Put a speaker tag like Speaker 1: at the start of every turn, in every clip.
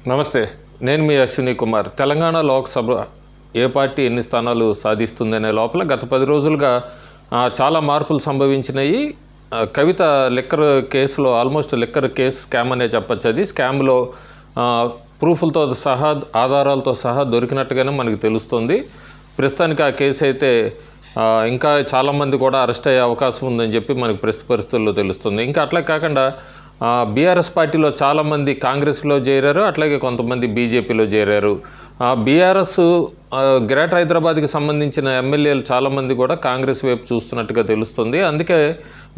Speaker 1: నమస్తే, నేను మీ అశ్విని కుమార్. తెలంగాణ లోక్సభ ఏ పార్టీ ఎన్ని స్థానాలు సాధిస్తుందనే లోపల గత 10 రోజులుగా చాలా మార్పులు సంభవించినాయి. కవిత లిక్కర్ కేసులో ఆల్మోస్ట్ లిక్కర్ కేసు స్కామ్ అనే చెప్పచ్చు. అది స్కామ్లో ప్రూఫ్లతో సహా ఆధారాలతో సహా దొరికినట్టుగానే మనకు తెలుస్తుంది. ప్రస్తుతానికి ఆ కేసు అయితే ఇంకా చాలామంది కూడా అరెస్ట్ అయ్యే అవకాశం ఉందని చెప్పి మనకు ప్రస్తుత పరిస్థితుల్లో తెలుస్తుంది. ఇంకా అట్లా కాకుండా బీఆర్ఎస్ పార్టీలో చాలామంది కాంగ్రెస్లో చేరారు, అట్లాగే కొంతమంది బీజేపీలో చేరారు. బీఆర్ఎస్ గ్రేటర్ హైదరాబాద్కి సంబంధించిన ఎమ్మెల్యేలు చాలామంది కూడా కాంగ్రెస్ వైపు చూస్తున్నట్టుగా తెలుస్తుంది. అందుకే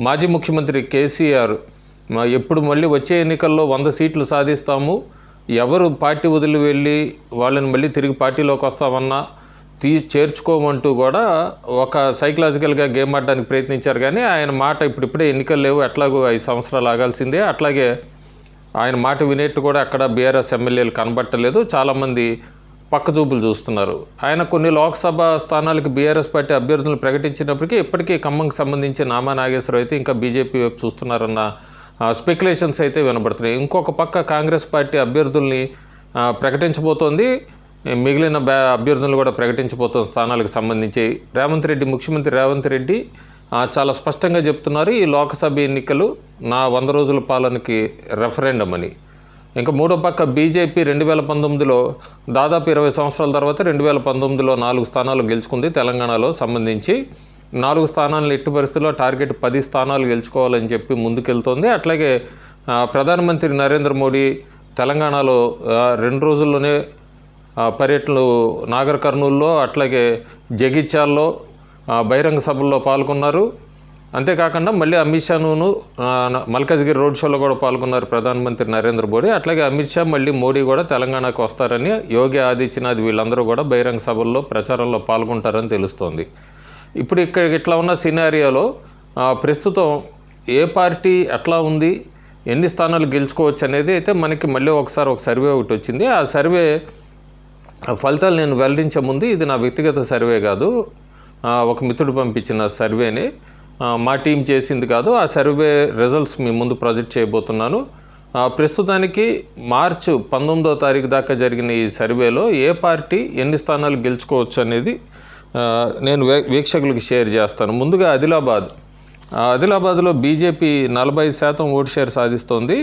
Speaker 1: మాజీ ముఖ్యమంత్రి కేసీఆర్ ఎప్పుడు మళ్ళీ వచ్చే ఎన్నికల్లో 100 సీట్లు సాధిస్తాము, ఎవరు పార్టీ వదిలి వెళ్ళి వాళ్ళని మళ్ళీ తిరిగి పార్టీలోకి వస్తామన్నా చేర్చుకోమంటూ కూడా ఒక సైకలాజికల్గా గేమ్ ఆడడానికి ప్రయత్నించారు. కానీ ఆయన మాట ఇప్పుడిప్పుడే ఎన్నికలు లేవు, ఎట్లాగో 5 సంవత్సరాలు ఆగాల్సిందే, అట్లాగే ఆయన మాట వినేట్టు కూడా అక్కడ బీఆర్ఎస్ ఎమ్మెల్యేలు కనబట్టలేదు. చాలామంది పక్కచూపులు చూస్తున్నారు. ఆయన కొన్ని లోక్సభ స్థానాలకు బీఆర్ఎస్ పార్టీ అభ్యర్థులను ప్రకటించినప్పటికీ ఇప్పటికీ ఖమ్మంకి సంబంధించి నామా నాగేశ్వరరావు అయితే ఇంకా బీజేపీ వైపు చూస్తున్నారన్న స్పెక్యులేషన్స్ అయితే వినబడుతున్నాయి. ఇంకొక పక్క కాంగ్రెస్ పార్టీ అభ్యర్థుల్ని ప్రకటించబోతోంది, మిగిలిన అభ్యర్థులు కూడా ప్రకటించబోతున్న స్థానాలకు సంబంధించి ముఖ్యమంత్రి రేవంత్ రెడ్డి చాలా స్పష్టంగా చెప్తున్నారు, ఈ లోక్సభ ఎన్నికలు నా 100 రోజుల పాలనకి రెఫరెండం అని. ఇంకా మూడో పక్క బీజేపీ 2019లో దాదాపు 20 సంవత్సరాల తర్వాత 2019లో 4 స్థానాలు గెలుచుకుంది. తెలంగాణలో సంబంధించి 4 స్థానాలను ఎట్టి పరిస్థితుల్లో టార్గెట్ 10 స్థానాలు గెలుచుకోవాలని చెప్పి ముందుకెళ్తోంది. అట్లాగే ప్రధానమంత్రి నరేంద్ర మోడీ తెలంగాణలో 2 రోజుల్లోనే పర్యటనలు నాగర్ కర్నూల్లో అట్లాగే జగిత్యాల్లో బహిరంగ సభల్లో పాల్గొన్నారు. అంతేకాకుండా మళ్ళీ అమిత్ షాను మల్కాజ్గిరి రోడ్ షోలో కూడా పాల్గొన్నారు ప్రధానమంత్రి నరేంద్ర మోడీ. అట్లాగే అమిత్ షా మళ్ళీ మోడీ కూడా తెలంగాణకు వస్తారని, యోగి ఆదిత్యనాథ్ వీళ్ళందరూ కూడా బహిరంగ సభల్లో ప్రచారంలో పాల్గొంటారని తెలుస్తోంది. ఇప్పుడు ఇట్లా ఉన్న సినారియోలో ప్రస్తుతం ఏ పార్టీ ఎట్లా ఉంది, ఎన్ని స్థానాలు గెలుచుకోవచ్చు అనేది అయితే మనకి మళ్ళీ ఒక సర్వే ఒకటి వచ్చింది. ఆ సర్వే ఫలితాలు నేను వెల్లడించే ముందు, ఇది నా వ్యక్తిగత సర్వే కాదు, ఒక మిత్రుడు పంపించిన సర్వేని, మా టీం చేసింది కాదు. ఆ సర్వే రిజల్ట్స్ మీ ముందు ప్రొజెక్ట్ చేయబోతున్నాను. ప్రస్తుతానికి మార్చి 19వ తారీఖు దాకా జరిగిన ఈ సర్వేలో ఏ పార్టీ ఎన్ని స్థానాలు గెలుచుకోవచ్చు అనేది నేను వీక్షకులకు షేర్ చేస్తాను. ముందుగా ఆదిలాబాద్లో బీజేపీ 40% ఓటు షేర్ సాధిస్తోంది.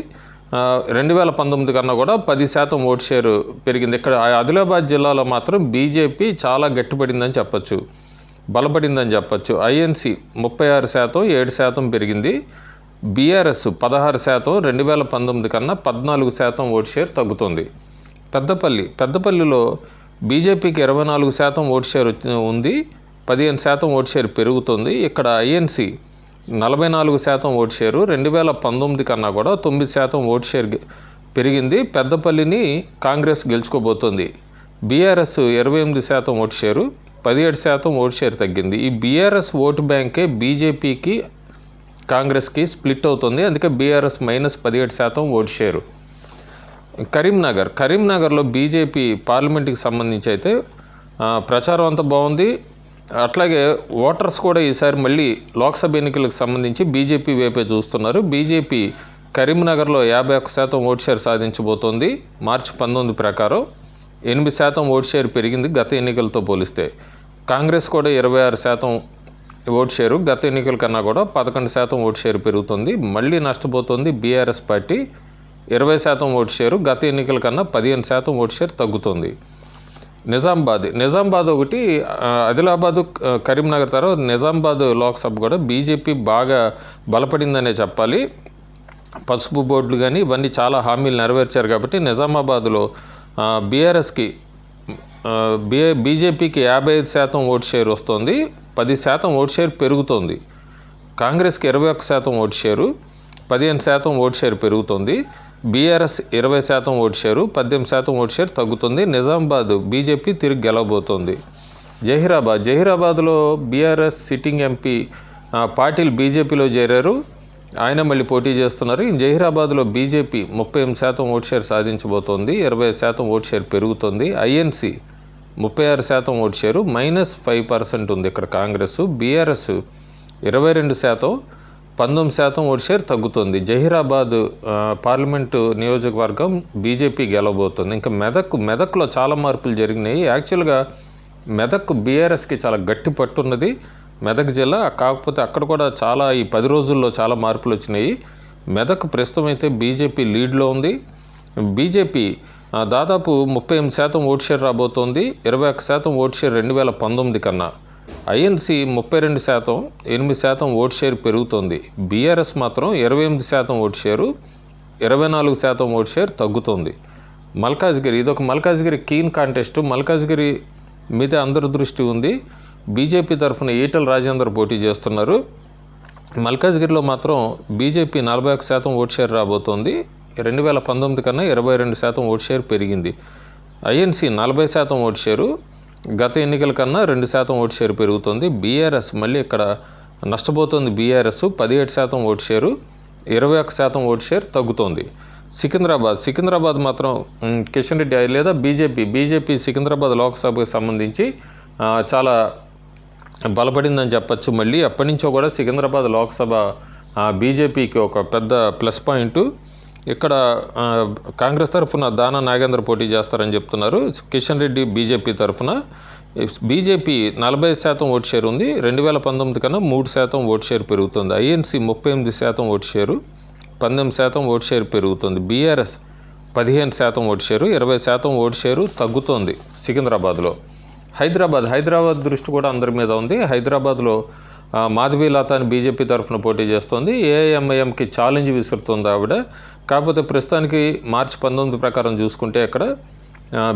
Speaker 1: 2019 కన్నా కూడా 10% ఓటు షేరు పెరిగింది. ఇక్కడ ఆదిలాబాద్ జిల్లాలో మాత్రం బీజేపీ చాలా గట్టిపడిందని చెప్పచ్చు, బలపడిందని చెప్పచ్చు. ఐఎన్సీ 36%, 7% పెరిగింది. బీఆర్ఎస్ 16%, 2019 కన్నా 14% ఓటు షేర్ తగ్గుతుంది. పెద్దపల్లిలో బీజేపీకి 24% ఓటు షేర్ ఉంది, 15% ఓటు షేర్ పెరుగుతుంది. ఇక్కడ ఐఎన్సీ 44% ఓటు షేరు, 2019 కన్నా కూడా 9% ఓటు షేర్ పెరిగింది. పెద్దపల్లిని కాంగ్రెస్ గెలుచుకోబోతోంది. BRS 28% vote share, 17% vote share తగ్గింది. ఈ బీఆర్ఎస్ ఓటు బ్యాంకే బీజేపీకి కాంగ్రెస్కి స్ప్లిట్ అవుతుంది. అందుకే బీఆర్ఎస్ -17% ఓటు షేరు. కరీంనగర్లో బీజేపీ పార్లమెంట్కి సంబంధించి అయితే ప్రచారం అంతా బాగుంది. అట్లాగే ఓటర్స్ కూడా ఈసారి మళ్ళీ లోక్సభ ఎన్నికలకు సంబంధించి బీజేపీ వైపే చూస్తున్నారు. బీజేపీ కరీంనగర్లో 51% ఓటు షేర్ సాధించబోతోంది. మార్చి 19 ప్రకారం 8% ఓటు షేర్ పెరిగింది గత ఎన్నికలతో పోలిస్తే. కాంగ్రెస్ కూడా 26% ఓటు షేరు, గత ఎన్నికల కన్నా కూడా 11% ఓటు షేరు పెరుగుతుంది. మళ్ళీ నష్టపోతుంది బీఆర్ఎస్ పార్టీ, 20% ఓటు షేరు, గత ఎన్నికల కన్నా 15% ఓటు షేర్ తగ్గుతుంది. నిజామాబాద్ ఒకటి, ఆదిలాబాదు, కరీంనగర్ తర్వాత నిజామాబాద్ లోక్సభ కూడా బీజేపీ బాగా బలపడిందనే చెప్పాలి. పసుపు బోర్డులు కానీ ఇవన్నీ చాలా హామీలు నెరవేర్చారు కాబట్టి నిజామాబాద్లో బీజేపీకి 55% ఓటు షేర్ వస్తుంది, 10% ఓటు షేర్ పెరుగుతుంది. కాంగ్రెస్కి 21% ఓటు షేరు, 15% ఓటు షేర్ పెరుగుతుంది. BRS 20% vote share, 18% vote share తగ్గుతుంది. నిజామాబాద్ బీజేపీ తిరిగి గెలవబోతోంది. జహీరాబాద్లో బీఆర్ఎస్ సిట్టింగ్ ఎంపీ పాటిల్ బీజేపీలో చేరారు, ఆయన మళ్ళీ పోటీ చేస్తున్నారు. జహీరాబాద్లో బీజేపీ 38% ఓటు షేర్ సాధించబోతోంది, 20% ఓటు షేర్ పెరుగుతుంది. ఐఎన్సీ 36% ఓటు షేరు, -5% ఉంది ఇక్కడ కాంగ్రెస్. బీఆర్ఎస్ 22%, 19% ఓటు షేర్ తగ్గుతుంది. జహీరాబాద్ పార్లమెంటు నియోజకవర్గం బీజేపీ గెలవబోతుంది. ఇంకా మెదక్లో చాలా మార్పులు జరిగినాయి. యాక్చువల్గా మెదక్ బీఆర్ఎస్కి చాలా గట్టి పట్టున్నది మెదక్ జిల్లా. కాకపోతే అక్కడ కూడా చాలా ఈ 10 రోజుల్లో చాలా మార్పులు వచ్చినాయి. మెదక్ ప్రస్తుతం అయితే బీజేపీ లీడ్లో ఉంది. బీజేపీ దాదాపు 38% ఓటు షేర్ రాబోతోంది. 21% ఓటు షేర్ 2019 కన్నా. ఐఎన్సీ 32%, 8% ఓటు షేర్ పెరుగుతుంది. బీఆర్ఎస్ మాత్రం 28% ఓటు షేరు, 24% ఓటు షేర్ తగ్గుతుంది. మల్కాజ్గిరి, ఇదొక మల్కాజ్గిరి కీన్ కాంటెస్ట్. మల్కాజ్గిరి మీద అందరి దృష్టి ఉంది. బీజేపీ తరఫున ఈటల రాజేందర్ పోటీ చేస్తున్నారు. మల్కాజ్గిరిలో మాత్రం బీజేపీ 41% ఓటు షేర్ రాబోతోంది. 2019 కన్నా 22% ఓటు షేర్ పెరిగింది. ఐఎన్సీ 40% ఓటు షేరు, గత ఎన్నికల కన్నా 2% ఓటు షేర్ పెరుగుతుంది. బీఆర్ఎస్ మళ్ళీ ఇక్కడ నష్టపోతుంది. BRS 17% vote share, 21% vote share తగ్గుతోంది. సికింద్రాబాద్ మాత్రం కిషన్ రెడ్డి లేదా బీజేపీ సికింద్రాబాద్ లోక్సభకు సంబంధించి చాలా బలపడిందని చెప్పచ్చు. మళ్ళీ ఎప్పటి నుంచో కూడా సికింద్రాబాద్ లోక్సభ బీజేపీకి ఒక పెద్ద ప్లస్ పాయింట్. ఇక్కడ కాంగ్రెస్ తరఫున దానా నాగేంద్ర పోటీ చేస్తారని చెప్తున్నారు. కిషన్ రెడ్డి బీజేపీ తరఫున. బీజేపీ 40% ఓటు షేర్ ఉంది. 2019 కన్నా 3% ఓటు షేర్ పెరుగుతుంది. INC 38% vote share, 19% vote share పెరుగుతుంది. BRS 15% vote share, 20% vote share తగ్గుతోంది. సికింద్రాబాద్లో హైదరాబాద్ దృష్టి కూడా అందరి మీద ఉంది. హైదరాబాద్లో మాధవీలత అని బీజేపీ తరఫున పోటీ చేస్తుంది. ఏఐఎంఐఎంకి ఛాలెంజ్ విసురుతుంది ఆవిడ. కాకపోతే ప్రస్తుతానికి మార్చి 19 ప్రకారం చూసుకుంటే అక్కడ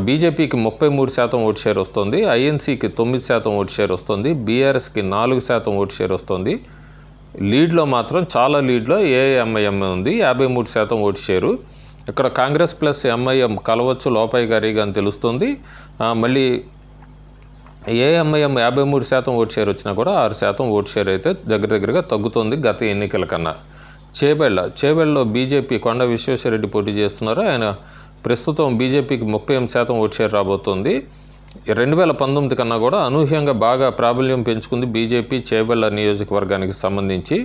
Speaker 1: బీజేపీకి 33% ఓటు షేర్ వస్తుంది. ఐఎన్సీకి 9% ఓటు షేర్ వస్తుంది. బీఆర్ఎస్కి 4% ఓటు షేర్ వస్తుంది. లీడ్లో మాత్రం చాలా లీడ్లో ఏఐఎంఐఎం ఉంది, 53% ఓటు షేరు. ఇక్కడ కాంగ్రెస్ ప్లస్ ఎంఐఎం కలవచ్చు లోపాయి గారిగా అని తెలుస్తుంది. మళ్ళీ ఏఐఎంఐఎం 53% ఓటు షేర్ వచ్చినా కూడా 6% ఓటు షేర్ అయితే దగ్గరగా తగ్గుతుంది గత ఎన్నికల కన్నా. చేవెళ్ళలో బీజేపీ కొండ విశ్వేశ్వరరెడ్డి పోటీ చేస్తున్నారు. ఆయన ప్రస్తుతం బీజేపీకి 38% ఓటు షేర్ రాబోతుంది. 2019 కన్నా కూడా అనూహ్యంగా బాగా ప్రాబల్యం పెంచుకుంది బీజేపీ చేవెళ్ళ నియోజకవర్గానికి సంబంధించి.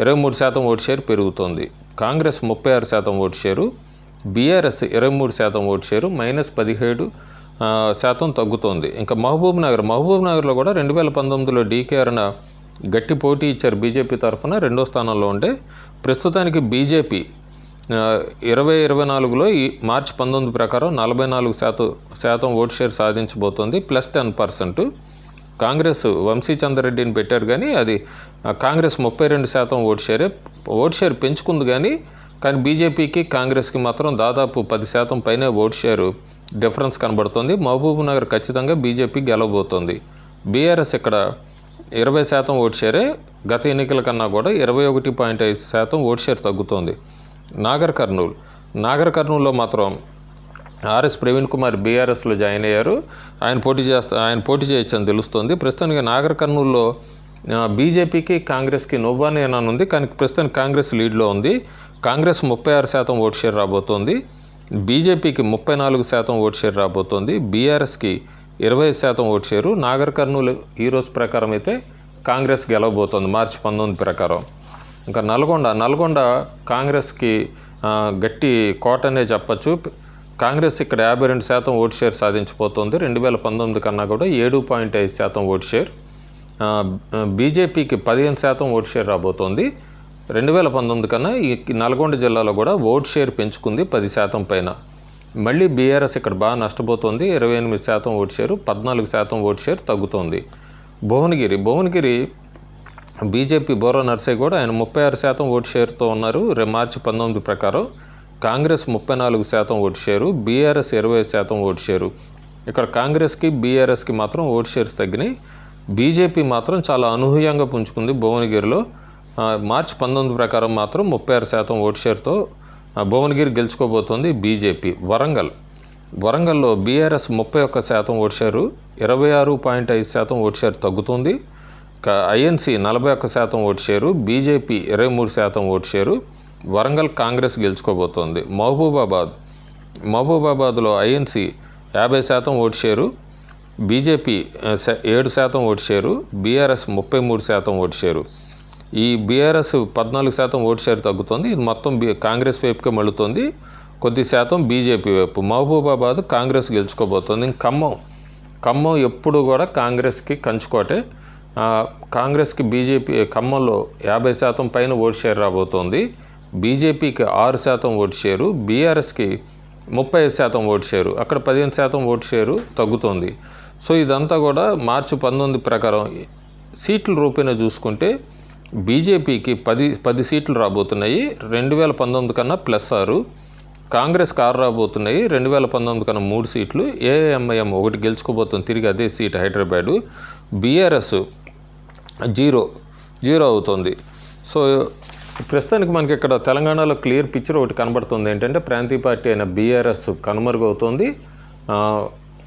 Speaker 1: 23% ఓటు షేర్ పెరుగుతుంది. Congress 36% vote share, BRS 23% vote share, -17% తగ్గుతోంది. ఇంకా మహబూబ్నగర్లో కూడా 2019లో డీకేఆర్న గట్టి పోటీ ఇచ్చారు బీజేపీ తరఫున. 2వ స్థానంలో ఉండే ప్రస్తుతానికి బీజేపీ 2024లో ఈ మార్చి 19 ప్రకారం 44% ఓటు షేర్ సాధించబోతోంది, +10%. కాంగ్రెస్ వంశీచంద్రరెడ్డిని పెట్టారు కానీ అది కాంగ్రెస్ 32% ఓటు షేర్ పెంచుకుంది కానీ బీజేపీకి కాంగ్రెస్కి మాత్రం దాదాపు 10% పైనే ఓటు షేరు డిఫరెన్స్ కనబడుతుంది. మహబూబ్నగర్ ఖచ్చితంగా బీజేపీ గెలవబోతోంది. బీఆర్ఎస్ ఇక్కడ 20% ఓటు షేరే, గత ఎన్నికల కన్నా కూడా 21.5% ఓటు షేర్ తగ్గుతోంది. నాగర్ కర్నూల్లో మాత్రం ఆర్ఎస్ ప్రవీణ్ కుమార్ బీఆర్ఎస్లో జాయిన్ అయ్యారు. ఆయన పోటీ చేయొచ్చని తెలుస్తుంది. ప్రస్తుతానికి నాగర్ కర్నూల్లో బీజేపీకి కాంగ్రెస్కి నోబానేనానుంది కానీ ప్రస్తుతానికి కాంగ్రెస్ లీడ్లో ఉంది. కాంగ్రెస్ 36% ఓటు షేర్ రాబోతోంది. బీజేపీకి 34% ఓటు షేర్ రాబోతోంది. బీఆర్ఎస్కి 20% ఓటు షేరు. నాగర్ కర్నూలు ఈరోజు ప్రకారం అయితే కాంగ్రెస్ గెలవబోతోంది మార్చి 19 ప్రకారం. ఇంకా నల్గొండ కాంగ్రెస్కి గట్టి కోటనే చెప్పచ్చు. కాంగ్రెస్ ఇక్కడ 52% ఓటు షేర్ సాధించబోతోంది. 2019 కన్నా కూడా 7.5% ఓటు షేర్. బీజేపీకి 15% ఓటు షేర్ రాబోతోంది. 2019 కన్నా ఈ నల్గొండ జిల్లాలో కూడా ఓటు షేర్ పెంచుకుంది 10% పైన. మళ్ళీ బీఆర్ఎస్ ఇక్కడ బాగా నష్టపోతుంది. 28% ఓటు షేరు, 14% ఓటు షేర్ తగ్గుతోంది. భువనగిరి బీజేపీ బోరా నర్సయ్య కూడా ఆయన 36% ఓటు షేర్తో ఉన్నారు మార్చి 19 ప్రకారం. Congress 34% vote share, BRS 20% vote share. ఇక్కడ కాంగ్రెస్కి బీఆర్ఎస్కి మాత్రం ఓటు షేర్స్ తగ్గినాయి. బీజేపీ మాత్రం చాలా అనూహ్యంగా పుంజుకుంది భువనగిరిలో. మార్చి 19 ప్రకారం మాత్రం 36% ఓటు షేర్తో భువనగిరి గెలుచుకోబోతోంది బీజేపీ. వరంగల్లో BRS 31% vote share, 26.5% vote share తగ్గుతుంది. INC 41% vote share, BJP 23% vote share. Warangal Congress గెలుచుకోబోతోంది. మహబూబాబాద్లో INC 50% vote share, BJP 7% vote share, BRS 33% vote share. ఈ బీఆర్ఎస్ 14% ఓటు షేర్ తగ్గుతుంది. ఇది మొత్తం కాంగ్రెస్ వైపుకే మళ్ళుతుంది. కొద్ది శాతం బీజేపీ వైపు. మహబూబాబాద్ కాంగ్రెస్ గెలుచుకోబోతుంది. ఖమ్మం ఎప్పుడు కూడా కాంగ్రెస్కి కంచుకోటే. కాంగ్రెస్కి బీజేపీ ఖమ్మంలో 50% పైన ఓటు షేర్ రాబోతోంది. బీజేపీకి 6% ఓటు షేరు, బీఆర్ఎస్కి 35% ఓటు షేరు, అక్కడ 15% ఓటు షేరు తగ్గుతుంది. సో ఇదంతా కూడా మార్చి 19 ప్రకారం సీట్ల రూపేణా చూసుకుంటే బీజేపీకి 10 సీట్లు రాబోతున్నాయి 2019 కన్నా +6. కాంగ్రెస్కి 6 రాబోతున్నాయి 2019 కన్నా 3 సీట్లు. ఏఐఎంఐఎం 1 గెలుచుకోబోతుంది, తిరిగి అదే సీట్ హైదరాబాదు. బీఆర్ఎస్ 0 అవుతుంది. సో ప్రస్తుతానికి మనకి ఇక్కడ తెలంగాణలో క్లియర్ పిక్చర్ ఒకటి కనబడుతుంది. ఏంటంటే ప్రాంతీయ పార్టీ అయిన బీఆర్ఎస్ కనుమరుగవుతుంది.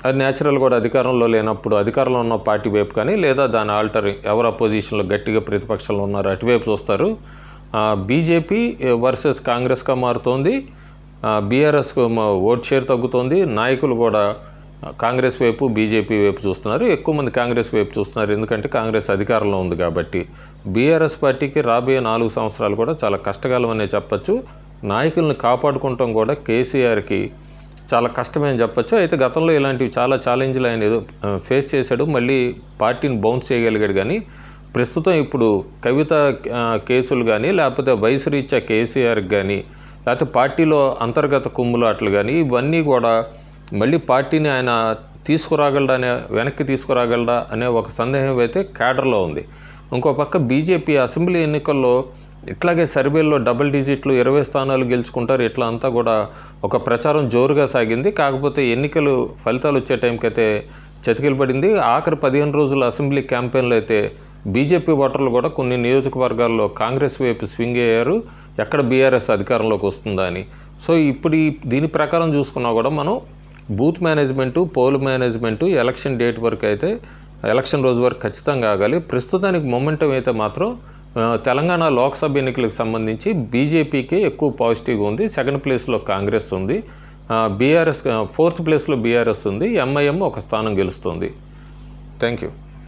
Speaker 1: అది న్యాచురల్ కూడా అధికారంలో లేనప్పుడు అధికారంలో ఉన్న పార్టీ వైపు కానీ లేదా దాని ఆల్టర్ ఎవరు అపోజిషన్లో గట్టిగా ప్రతిపక్షంలో ఉన్నారో అటువైపు చూస్తారు. బీజేపీ వర్సెస్ కాంగ్రెస్గా మారుతోంది. బీఆర్ఎస్కు ఓట్ షేర్ తగ్గుతోంది. నాయకులు కూడా కాంగ్రెస్ వైపు బీజేపీ వైపు చూస్తున్నారు. ఎక్కువ మంది కాంగ్రెస్ వైపు చూస్తున్నారు, ఎందుకంటే కాంగ్రెస్ అధికారంలో ఉంది కాబట్టి. బీఆర్ఎస్ పార్టీకి రాబోయే 4 సంవత్సరాలు కూడా చాలా కష్టకాలం అనే చెప్పచ్చు. నాయకులను కాపాడుకుంటాం కూడా కేసీఆర్కి చాలా కష్టమే అని చెప్పచ్చు. అయితే గతంలో ఇలాంటివి చాలా ఛాలెంజ్లు ఆయన ఏదో ఫేస్ చేశాడు, మళ్ళీ పార్టీని బౌన్స్ చేయగలిగాడు. కానీ ప్రస్తుతం ఇప్పుడు కవిత కేసులు కానీ లేకపోతే వయసు రీత్యా కేసీఆర్కి కానీ లేకపోతే పార్టీలో అంతర్గత కుమ్ములాటలు కానీ ఇవన్నీ కూడా మళ్ళీ పార్టీని ఆయన వెనక్కి తీసుకురాగలడా అనే ఒక సందేహం అయితే క్యాడర్లో ఉంది. ఇంకో పక్క బీజేపీ అసెంబ్లీ ఎన్నికల్లో ఇట్లాగే సర్వేల్లో డబుల్ డిజిట్లు 20 స్థానాలు గెలుచుకుంటారు, ఇట్లా అంతా కూడా ఒక ప్రచారం జోరుగా సాగింది. కాకపోతే ఎన్నికలు ఫలితాలు వచ్చే టైంకి అయితే చతికిలు పడింది. ఆఖరి 15 రోజుల అసెంబ్లీ క్యాంపెయిన్లో అయితే బీజేపీ ఓటర్లు కూడా కొన్ని నియోజకవర్గాల్లో కాంగ్రెస్ వైపు స్వింగ్ అయ్యారు, ఎక్కడ బీఆర్ఎస్ అధికారంలోకి వస్తుందా అని. సో ఇప్పుడు దీని ప్రకారం చూసుకున్నా కూడా మనం booth management, pole management election date వరకు అయితే ఎలక్షన్ రోజు వరకు ఖచ్చితంగా ఆగాలి. ప్రస్తుతానికి మొమెంటం అయితే మాత్రం తెలంగాణ లోక్సభ ఎన్నికలకు సంబంధించి బీజేపీకి ఎక్కువ పాజిటివ్గా ఉంది. 2nd ప్లేస్లో కాంగ్రెస్ ఉంది, బీఆర్ఎస్ 4th ప్లేస్లో బీఆర్ఎస్ ఉంది, ఎంఐఎం 1 స్థానం గెలుస్తుంది. Thank you.